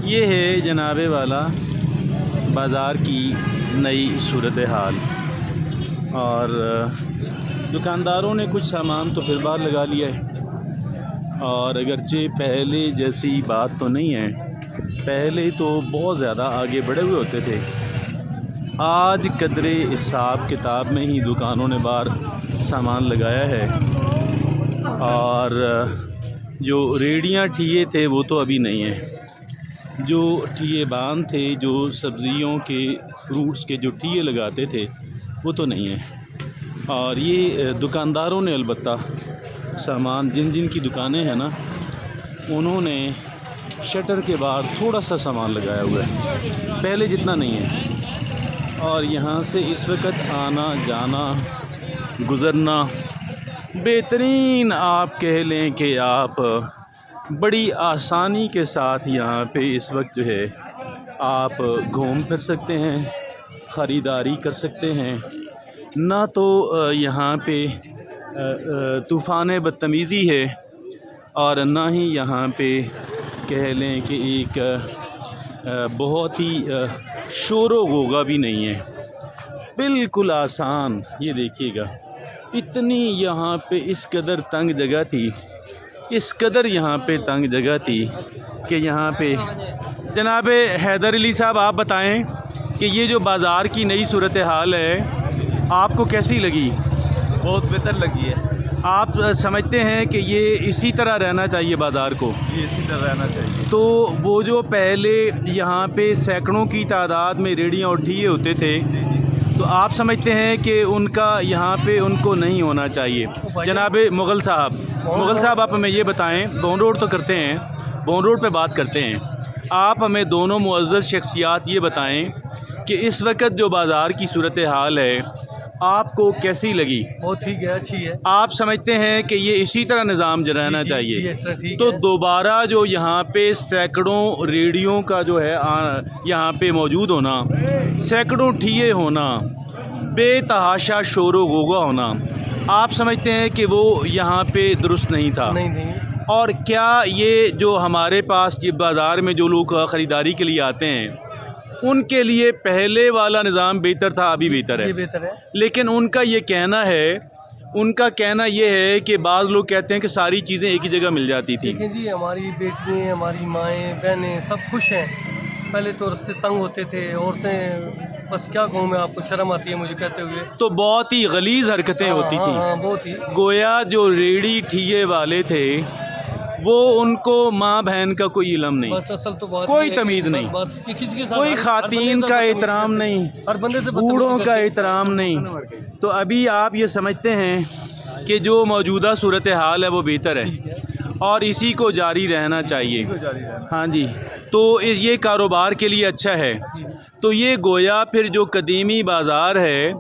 یہ ہے جناب والا بازار کی نئی صورتحال، اور دکانداروں نے کچھ سامان تو پھر باہر لگا لیا ہے، اور اگرچہ پہلے جیسی بات تو نہیں ہے، پہلے تو بہت زیادہ آگے بڑھے ہوئے ہوتے تھے۔ آج قدرے حساب کتاب میں ہی دکانوں نے باہر سامان لگایا ہے، اور جو ریڑیاں ٹھیے تھے وہ تو ابھی نہیں ہیں، جو ٹھیے بان تھے، جو سبزیوں کے فروٹس کے جو ٹھیے لگاتے تھے وہ تو نہیں ہیں۔ اور یہ دکانداروں نے البتہ سامان، جن جن کی دکانیں ہیں نا، انہوں نے شٹر کے باہر تھوڑا سا سامان لگایا ہوا ہے، پہلے جتنا نہیں ہے۔ اور یہاں سے اس وقت آنا جانا گزرنا بہترین، آپ کہہ لیں کہ آپ بڑی آسانی کے ساتھ یہاں پہ اس وقت جو ہے آپ گھوم پھر سکتے ہیں، خریداری کر سکتے ہیں۔ نہ تو یہاں پہ طوفان بدتمیزی ہے، اور نہ ہی یہاں پہ کہہ لیں کہ ایک بہت ہی شور و غوغا بھی نہیں ہے، بالکل آسان۔ یہ دیکھیے گا، اتنی یہاں پہ اس قدر تنگ جگہ تھی، اس قدر یہاں پہ تنگ جگہ تھی کہ یہاں پہ جناب حیدر علی صاحب آپ بتائیں کہ یہ جو بازار کی نئی صورتحال ہے آپ کو کیسی لگی؟ بہت بہتر لگی ہے۔ آپ سمجھتے ہیں کہ یہ اسی طرح رہنا چاہیے بازار کو؟ جی، اسی طرح رہنا چاہیے۔ تو وہ جو پہلے یہاں پہ سینکڑوں کی تعداد میں ریڑیاں اور ٹھیے ہوتے تھے، تو آپ سمجھتے ہیں کہ ان کا یہاں پہ ان کو نہیں ہونا چاہیے؟ جناب مغل صاحب آپ ہمیں یہ بتائیں، بون روڈ تو کرتے ہیں، بون روڈ پہ بات کرتے ہیں، آپ ہمیں دونوں معزز شخصیات یہ بتائیں کہ اس وقت جو بازار کی صورتحال ہے آپ کو کیسی لگی؟ بہت ٹھیک ہے، اچھی ہے۔ آپ سمجھتے ہیں کہ یہ اسی طرح نظام رہنا چاہیے؟ تو دوبارہ جو یہاں پہ سینکڑوں ریڑیوں کا جو ہے یہاں پہ موجود ہونا، سینکڑوں ٹھیے ہونا، بے تحاشا شور و غوغا ہونا، آپ سمجھتے ہیں کہ وہ یہاں پہ درست نہیں تھا؟ نہیں۔ اور کیا یہ جو ہمارے پاس یہ بازار میں جو لوگ خریداری کے لیے آتے ہیں ان کے لیے پہلے والا نظام بہتر تھا؟ ابھی بہتر ہے؟ یہ بہتر ہے، لیکن ان کا یہ کہنا یہ ہے کہ بعض لوگ کہتے ہیں کہ ساری چیزیں ایک ہی جگہ مل جاتی تھی۔ دیکھیں جی، ہماری بیٹیاں، ہماری مائیں بہنیں سب خوش ہیں۔ پہلے تو رستے تنگ ہوتے تھے، عورتیں بس کیا کہوں میں آپ کو، شرم آتی ہے مجھے کہتے ہوئے۔ تو بہت ہی غلیظ حرکتیں ہوتی تھیں۔ ہاں، بہت ہی۔ گویا جو ریڑی ٹھیے والے تھے وہ ان کو ماں بہن کا کوئی علم نہیں، بس اصل تو بات کوئی تمیز نہیں، کسی کے ساتھ کوئی خواتین کا احترام نہیں، ہر بندے سے بوڑھوں کا احترام نہیں۔ تو ابھی آپ یہ سمجھتے ہیں کہ جو موجودہ صورتحال ہے وہ بہتر ہے اور اسی کو جاری رہنا چاہیے؟ ہاں جی، تو یہ کاروبار کے لیے اچھا ہے۔ تو یہ گویا پھر جو قدیمی بازار ہے،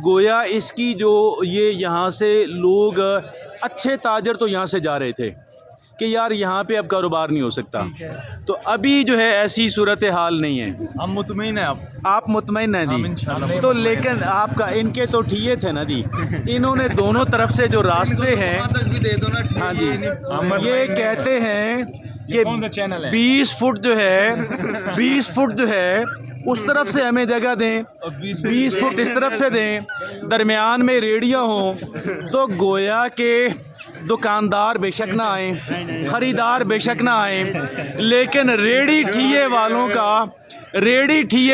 گویا اس کی جو یہ یہاں سے لوگ اچھے تاجر تو یہاں سے جا رہے تھے کہ یار یہاں پہ اب کاروبار نہیں ہو سکتا، تو ابھی جو ہے ایسی صورتحال نہیں ہے۔ ہم مطمئن ہیں۔ آپ مطمئن ہیں جی؟ تو لیکن آپ کا ان کے تو ٹھیے تھے نا جی، انہوں نے دونوں طرف سے جو راستے ہیں، ہاں جی، یہ کہتے ہیں کہ 20 فٹ جو ہے اس طرف سے ہمیں جگہ دیں، 20 فٹ اس طرف سے دیں، درمیان میں ریڑیاں ہوں، تو گویا کہ دکاندار بے شک نہ آئیں، خریدار بے شک نہ آئیں، لیکن ریڑی ٹھیے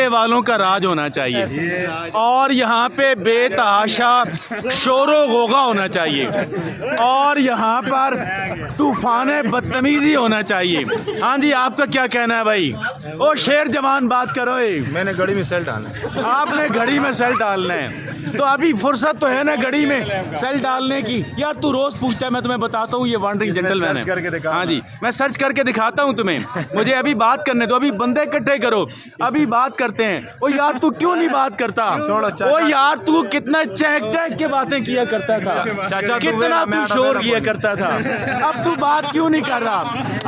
والوں کا راج ہونا چاہیے، اور یہاں پہ بے تحاشا شور و غوغا ہونا چاہیے، اور یہاں پر طوفان بدتمیزی ہونا چاہیے۔ ہاں جی، آپ کا کیا کہنا ہے بھائی؟ او شیر جوان بات کرو۔ میں نے گھڑی میں سیل ڈالنا ہے۔ آپ نے گھڑی میں سیل ڈالنا ہے، تو ابھی فرصت تو ہے نا گھڑی میں سیل ڈالنے کی؟ یار تو روز پوچھتا ہے، میں تمہیں بتاتا ہوں یہ وانڈرنگ جنٹل مین ہے۔ ہاں جی، میں سرچ کر کے دکھاتا ہوں تمہیں، مجھے ابھی بات کرنے دو، ابھی بندے اکٹھے کرو، ابھی بات کرتے ہیں۔ او یار تو کیوں نہیں بات کرتا؟ او یار تو کتنا چہک چہک کے باتیں کیا کرتا تھا، کتنا تو شور کیا کرتا تھا، اب تو بات کیوں نہیں کر رہا؟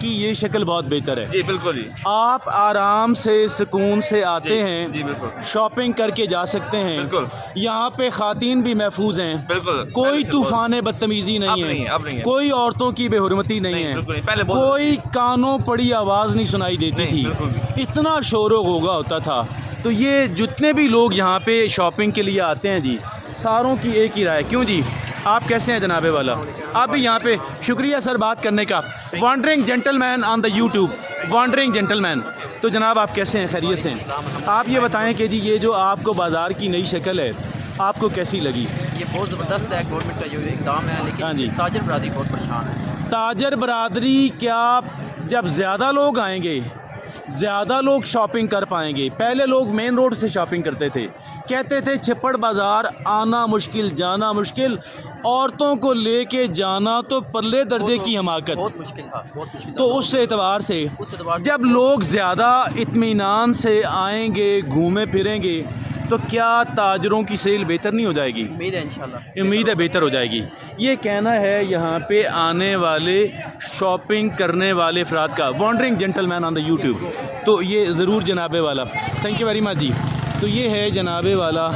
کی یہ شکل بہت بہتر ہے. جی بالکل جی. آپ آرام سے سکون سے آتے ہیں, جی بالکل شاپنگ کر کے جا سکتے ہیں. بالکل. یہاں پہ خواتین بھی محفوظ ہیں. بالکل. کوئی طوفان بدتمیزی اب نہیں نہیں ہے, ہے. کوئی عورتوں کی بے حرمتی نہیں ہے, بالکل نہیں. پہلے بہت کوئی کانوں پڑی آواز نہیں سنائی دیتی تھی, بالکل بھی. اتنا شور و غوغا ہوتا تھا. تو یہ جتنے بھی لوگ یہاں پہ شاپنگ کے لیے آتے ہیں جی, ساروں کی ایک ہی رائے. کیوں جی, آپ کیسے ہیں جناب والا؟ آپ بھی یہاں پہ, شکریہ سر بات کرنے کا. وانڈرنگ جینٹل مین آن دا یوٹیوب, وانڈرنگ جینٹل مین. تو جناب آپ کیسے ہیں, خیریت سے ہیں؟ آپ یہ بتائیں کہ جی یہ جو آپ کو بازار کی نئی شکل ہے آپ کو کیسی لگی؟ یہ بہت زبردست ہے گورنمنٹ کا جو اقدام ہے, ہاں جی. لیکن تاجر برادری بہت پریشان ہے. تاجر برادری کیا جب زیادہ لوگ آئیں گے, زیادہ لوگ شاپنگ کر پائیں گے؟ پہلے لوگ مین روڈ سے شاپنگ کرتے تھے, کہتے تھے چھپڑ بازار آنا مشکل جانا مشکل, عورتوں کو لے کے جانا تو پرلے درجے کی حماقت. بہت مشکل تھا, بہت مشکل تھا. تو اس اعتبار سے اس اعتبار سے جب لوگ زیادہ اطمینان سے آئیں گے, گھومے پھریں گے, تو کیا تاجروں کی سیل بہتر نہیں ہو جائے گی؟ امید ہے انشاءاللہ, امید ہے بہتر ہو جائے گی. یہ کہنا ہے یہاں پہ آنے والے شاپنگ کرنے والے افراد کا. وانڈرنگ جینٹل مین آن دا یوٹیوب. تو یہ ضرور جناب والا, تھینک یو ویری مچ جی. تو یہ ہے جناب والا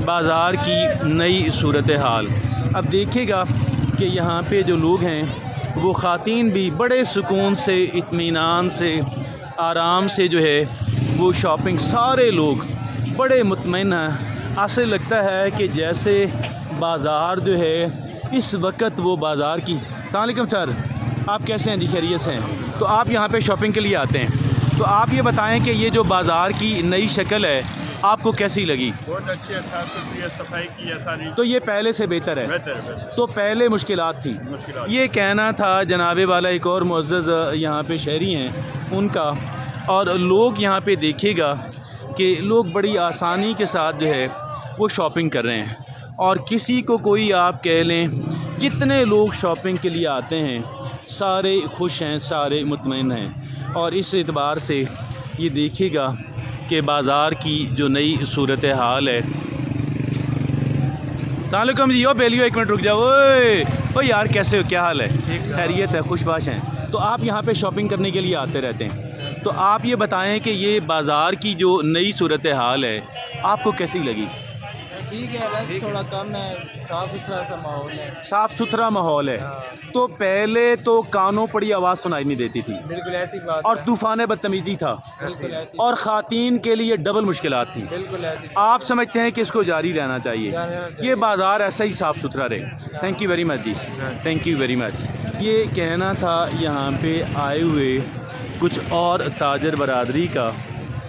بازار کی نئی صورتحال. اب دیکھے گا کہ یہاں پہ جو لوگ ہیں وہ خواتین بھی بڑے سکون سے, اطمینان سے, آرام سے جو ہے وہ شاپنگ, سارے لوگ بڑے مطمئن ہیں. ایسے لگتا ہے کہ جیسے بازار جو ہے اس وقت وہ بازار کی. السلام علیکم سر, آپ کیسے ہیں جی, خیریت سے ہیں؟ تو آپ یہاں پہ شاپنگ کے لیے آتے ہیں, تو آپ یہ بتائیں کہ یہ جو بازار کی نئی شکل ہے آپ کو کیسی لگی؟ بہت اچھی ہے, صاف ستھری ہے, صفائی کی ہے ساری. تو یہ پہلے سے بہتر ہے. بہتر. تو پہلے مشکلات تھی. یہ کہنا تھا جناب والا ایک اور معزز یہاں پہ شہری ہیں ان کا. اور لوگ یہاں پہ دیکھے گا کہ لوگ بڑی آسانی کے ساتھ جو ہے وہ شاپنگ کر رہے ہیں, اور کسی کو کوئی آپ کہہ لیں کتنے لوگ شاپنگ کے لیے آتے ہیں, سارے خوش ہیں, سارے مطمئن ہیں. اور اس اعتبار سے یہ دیکھے گا کہ بازار کی جو نئی صورتحال ہے. السلام علیکم جی. بیلیو ایک منٹ رک جاؤ. او یار کیسے ہو, کیا حال ہے؟ خیریت ہے, خوش باش ہیں؟ تو آپ یہاں پہ شاپنگ کرنے کے لیے آتے رہتے ہیں, تو آپ یہ بتائیں کہ یہ بازار کی جو نئی صورتحال ہے آپ کو کیسی لگی؟ ٹھیک ہے, ویسے تھوڑا کم ہے, صاف ستھرا سا ماحول ہے. صاف ستھرا ماحول ہے. تو پہلے تو کانوں پڑی آواز سنائی نہیں دیتی تھی, بالکل ایسی بات, اور طوفان بدتمیزی تھا, بالکل ایسی, اور خواتین کے لیے ڈبل مشکلات تھیں. بالکل ایسی. آپ سمجھتے ہیں کہ اس کو جاری رہنا چاہیے, یہ بازار ایسا ہی صاف ستھرا رہے. تھینک یو ویری مچ جی, تھینک یو ویری مچ. یہ کہنا تھا یہاں پہ آئے ہوئے کچھ اور تاجر برادری کا.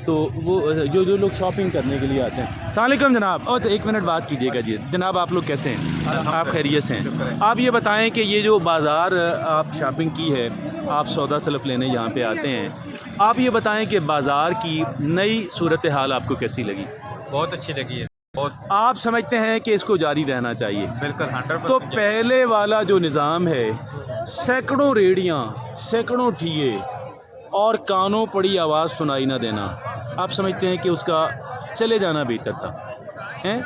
تو وہ جو لوگ شاپنگ کرنے کے لیے آتے ہیں. السلام علیکم جناب. اور ایک منٹ بات کیجیے گا جی. جناب آپ لوگ کیسے ہیں, آپ خیریت سے ہیں؟ آپ یہ بتائیں کہ یہ جو بازار آپ شاپنگ کی ہے, آپ سودا سلف لینے یہاں پہ آتے ہیں, آپ یہ بتائیں کہ بازار کی نئی صورتحال آپ کو کیسی لگی؟ بہت اچھی لگی ہے. بہت. آپ سمجھتے ہیں کہ اس کو جاری رہنا چاہیے؟ بالکل 100%. تو پہلے والا جو نظام ہے, سینکڑوں ریڑیاں, سینکڑوں ٹھیے اور کانوں پڑی آواز سنائی نہ دینا, آپ سمجھتے ہیں کہ اس کا چلے جانا بہتر تھا ہیں؟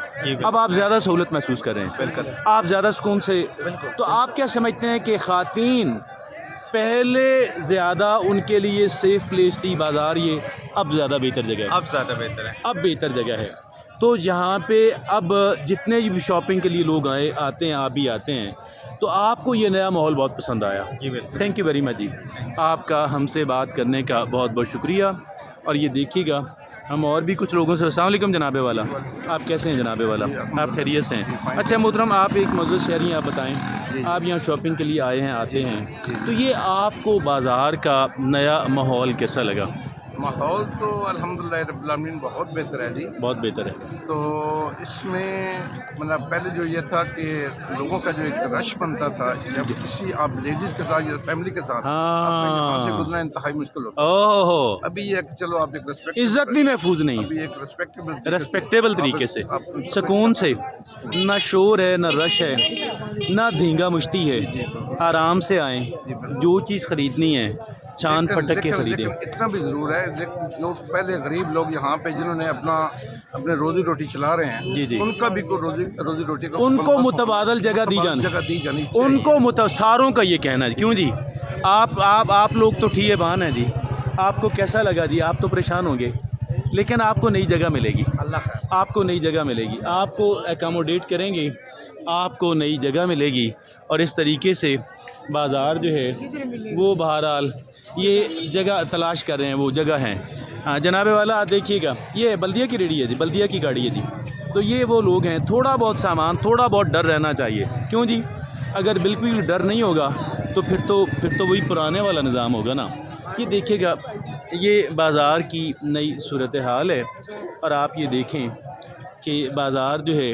اب آپ زیادہ سہولت محسوس کر رہے ہیں, بالکل آپ زیادہ سکون سے. تو آپ کیا سمجھتے ہیں کہ خواتین پہلے زیادہ ان کے لیے سیف پلیس تھی بازار, یہ اب زیادہ بہتر جگہ ہے؟ اب زیادہ بہتر ہے, اب بہتر جگہ ہے. تو یہاں پہ اب جتنے بھی شاپنگ کے لیے لوگ آتے ہیں, آپ بھی آتے ہیں, تو آپ کو یہ نیا ماحول بہت پسند آیا. جی بالکل. تھینک یو ویری مچ جی. آپ کا ہم سے بات کرنے کا بہت بہت شکریہ. اور یہ دیکھیے گا ہم اور بھی کچھ لوگوں سے. السلام علیکم جناب والا, آپ کیسے ہیں جناب والا, آپ خیریت سے ہیں؟ اچھا محترم, آپ ایک معزز شہری ہیں, آپ بتائیں آپ یہاں شاپنگ کے لیے آئے ہیں, آتے ہیں, تو یہ آپ کو بازار کا نیا ماحول کیسا لگا؟ ماحول تو الحمدللہ رب العالمین بہت بہتر ہے جی. بہت بہتر ہے. تو اس میں مطلب پہلے جو یہ تھا کہ لوگوں کا جو ایک رش بنتا تھا, جب کسی آپ لیڈیز کے ساتھ یا فیملی کے ساتھ آپ کا یہاں سے گزرنا انتہائی مشکل ہوتا ہے. اوہ, ابھی یہ کہ چلو آپ ایک ریسپیکٹ, عزت بھی محفوظ نہیں, ابھی ایک ریسپیکٹیبل طریقے سے, سکون سے, نہ شور ہے, نہ رش ہے, نہ دھینگا مشتی ہے, آرام سے آئیں, جو چیز خریدنی ہے چاند پھٹک کے خریدیں. اتنا بھی ضرور ہے, لیکن جو پہلے غریب لوگ یہاں پہ جنہوں نے اپنے روزی روٹی چلا رہے ہیں, جی جی, ان کا بھی کوئی روزی روٹی کا ان کو متبادل جگہ دی جانی, ان کو ساروں کا یہ کہنا ہے. کیوں جی, آپ لوگ تو ٹھیے بان ہیں جی، آپ کو کیسا لگا جی؟ آپ تو پریشان ہوں گے، لیکن آپ کو نئی جگہ ملے گی، آپ کو نئی جگہ ملے گی، آپ کو اکاموڈیٹ کریں گے، آپ کو نئی جگہ ملے گی، اور اس طریقے سے بازار جو ہے وہ بہرحال یہ جگہ تلاش کر رہے ہیں، وہ جگہ ہیں۔ جناب والا آپ دیکھیے گا، یہ بلدیہ کی ریڈی ہے جی، بلدیہ کی گاڑی ہے جی، تو یہ وہ لوگ ہیں، تھوڑا بہت سامان، تھوڑا بہت ڈر رہنا چاہیے، کیوں جی؟ اگر بالکل ڈر نہیں ہوگا تو پھر تو وہی پرانے والا نظام ہوگا نا۔ یہ دیکھیے گا، یہ بازار کی نئی صورتحال ہے، اور آپ یہ دیکھیں کہ بازار جو ہے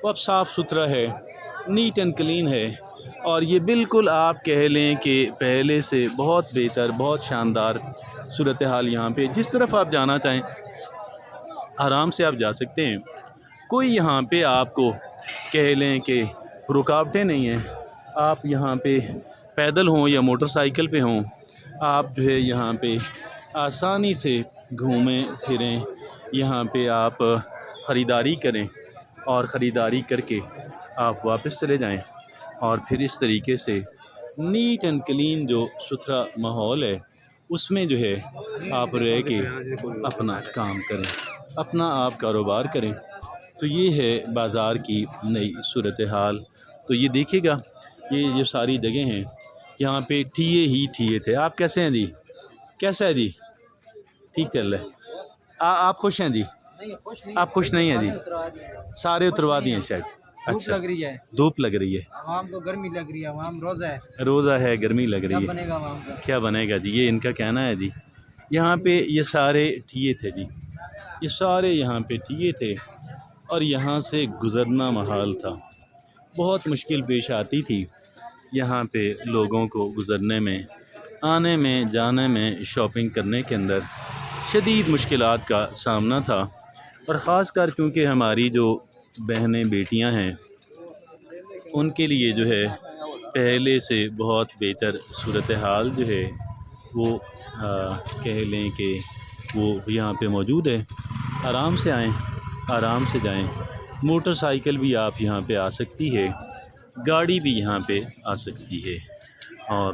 وہ اب صاف ستھرا ہے، نیٹ اینڈ کلین ہے، اور یہ بالکل آپ کہہ لیں کہ پہلے سے بہت بہتر، بہت شاندار صورتحال یہاں پہ۔ جس طرف آپ جانا چاہیں آرام سے آپ جا سکتے ہیں، کوئی یہاں پہ آپ کو کہہ لیں کہ رکاوٹیں نہیں ہیں۔ آپ یہاں پہ پیدل ہوں یا موٹر سائیکل پہ ہوں، آپ جو ہے یہاں پہ آسانی سے گھومیں پھریں، یہاں پہ آپ خریداری کریں، اور خریداری کر کے آپ واپس چلے جائیں، اور پھر اس طریقے سے نیٹ اینڈ کلین جو ستھرا ماحول ہے اس میں جو ہے آپ رہ کے اپنا کام کریں، اپنا آپ کاروبار کریں۔ تو یہ ہے بازار کی نئی صورتحال۔ تو یہ دیکھیے گا، یہ جو ساری جگہیں ہیں یہاں پہ ٹھیے ہی ٹھیے تھے۔ آپ کیسے ہیں جی؟ کیسا ہے جی؟ ٹھیک چل رہا ہے؟ آپ خوش ہیں جی؟ آپ خوش نہیں ہیں جی؟ سارے اتروا دیے ہیں شاید۔ اچھا، لگ رہی ہے، دھوپ لگ رہی ہے، عوام کو گرمی لگ رہی ہے، عوام روزہ ہے، گرمی لگ رہی ہے، بنے گا عوام کا؟ کیا بنے گا جی؟ یہ ان کا کہنا ہے جی۔ یہاں پہ یہ سارے ٹھیے تھے جی، یہ سارے یہاں پہ ٹھیے تھے، اور یہاں سے گزرنا محال تھا، بہت مشکل پیش آتی تھی یہاں پہ لوگوں کو گزرنے میں، آنے میں، جانے میں، شاپنگ کرنے کے اندر شدید مشکلات کا سامنا تھا۔ اور خاص کر کیونکہ ہماری جو بہنیں بیٹیاں ہیں ان کے لیے جو ہے پہلے سے بہت بہتر صورتحال جو ہے وہ کہہ لیں کہ وہ یہاں پہ موجود ہے۔ آرام سے آئیں، آرام سے جائیں، موٹر سائیکل بھی آپ یہاں پہ آ سکتی ہے، گاڑی بھی یہاں پہ آ سکتی ہے، اور